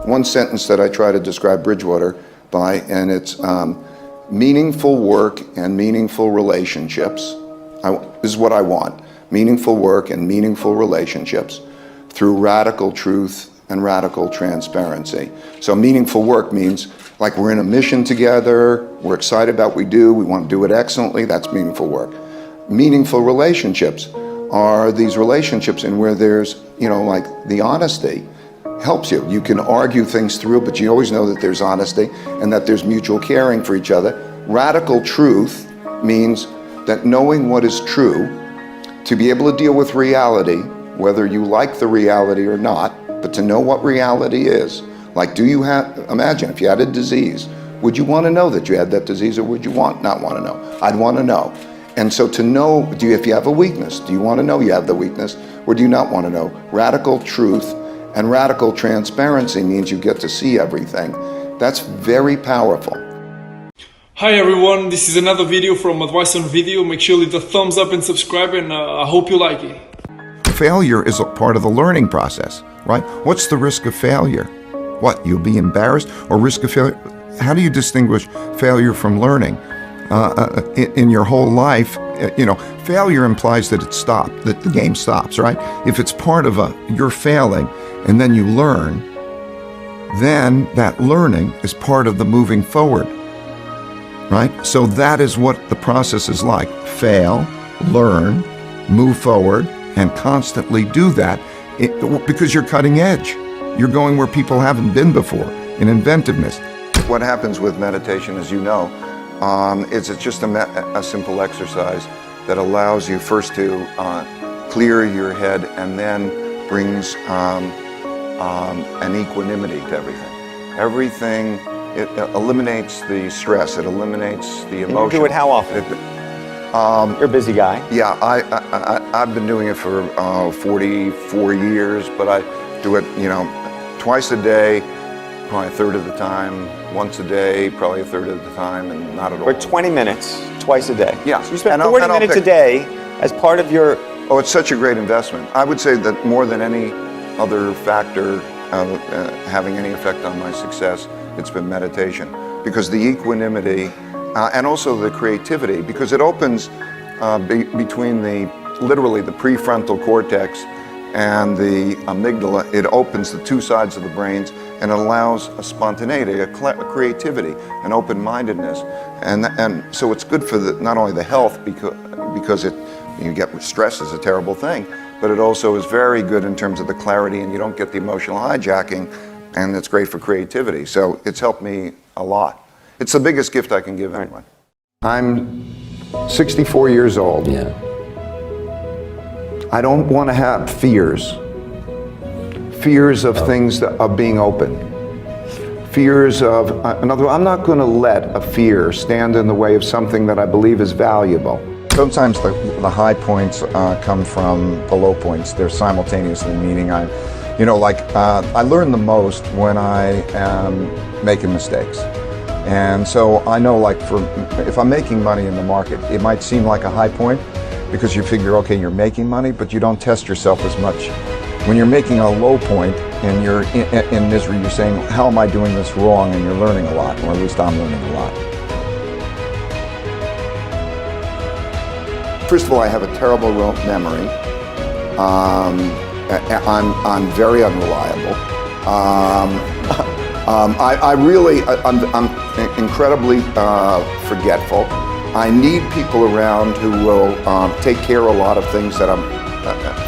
one sentence that I try to describe Bridgewater by, and it's meaningful work and meaningful relationships. This is what I want. Meaningful work and meaningful relationships through radical truth and radical transparency. So meaningful work means like we're in a mission together, we're excited about what we do, we want to do it excellently, that's meaningful work. Meaningful relationships are these relationships in where there's, like the honesty helps you. You can argue things through, but you always know that there's honesty and that there's mutual caring for each other. Radical truth means that knowing what is true, to be able to deal with reality, whether you like the reality or not, but to know what reality is. Like, imagine if you had a disease, would you want to know that you had that disease, or would you not want to know? I'd want to know. And so to know, if you have a weakness, do you want to know you have the weakness, or do you not want to know? Radical truth and radical transparency means you get to see everything. That's very powerful. Hi everyone, this is another video from Advice on Video. Make sure you leave a thumbs up and subscribe, and I hope you like it. Failure is a part of the learning process, right? What's the risk of failure? What, you'll be embarrassed, or risk of failure? How do you distinguish failure from learning? In your whole life, failure implies that it stopped, that the game stops, right? If it's part of you're failing and then you learn, then that learning is part of the moving forward, right? So that is what the process is like. Fail, learn, move forward, and constantly do that because you're cutting edge. You're going where people haven't been before in inventiveness. What happens with meditation, as you know, is it's just a simple exercise that allows you first to clear your head and then brings an equanimity to everything. Everything, it eliminates the stress, it eliminates the emotion. You do it how often? You're a busy guy. Yeah, I've been doing it for 44 years, but I do it, twice a day, probably a third of the time, once a day, probably a third of the time, and not at all. For 20 minutes, twice a day. Yeah. So you spend 40 minutes a day as part of your... Oh, it's such a great investment. I would say that more than any other factor having any effect on my success, it's been meditation. Because the equanimity and also the creativity, because it opens between literally the prefrontal cortex and the amygdala, it opens the two sides of the brains and allows a spontaneity, a creativity, an open-mindedness. And so it's good for not only the health, because you get stress is a terrible thing, but it also is very good in terms of the clarity, and you don't get the emotional hijacking, and it's great for creativity. So it's helped me a lot. It's the biggest gift I can give anyone. I'm 64 years old. Yeah. I don't want to have fears of things of being open. Fears of, in other words, I'm not going to let a fear stand in the way of something that I believe is valuable. Sometimes the high points come from the low points. They're simultaneously, meaning I learn the most when I am making mistakes. And so I know, if I'm making money in the market, it might seem like a high point because you figure, okay, you're making money, but you don't test yourself as much. When you're making a low point and you're in misery, you're saying, how am I doing this wrong? And you're learning a lot, or at least I'm learning a lot. First of all, I have a terrible memory. I'm very unreliable. I'm incredibly forgetful. I need people around who will take care of a lot of things that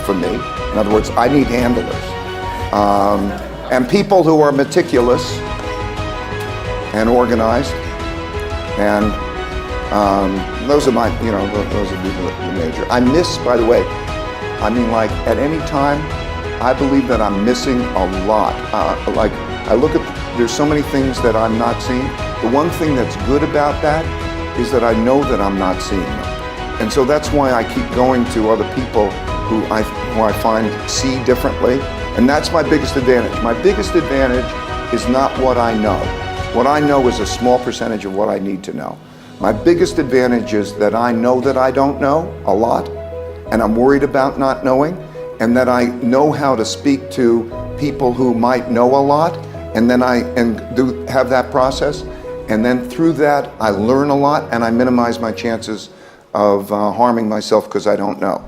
for me. In other words, I need handlers. And people who are meticulous and organized. And those are those would be the major. I miss, by the way, at any time, I believe that I'm missing a lot. I look at, there's so many things that I'm not seeing. The one thing that's good about that is that I know that I'm not seeing them. And so that's why I keep going to other people who I find see differently. And that's my biggest advantage. My biggest advantage is not what I know. What I know is a small percentage of what I need to know. My biggest advantage is that I know that I don't know a lot, and I'm worried about not knowing, and that I know how to speak to people who might know a lot, and then have that process, and then through that I learn a lot and I minimize my chances of harming myself because I don't know.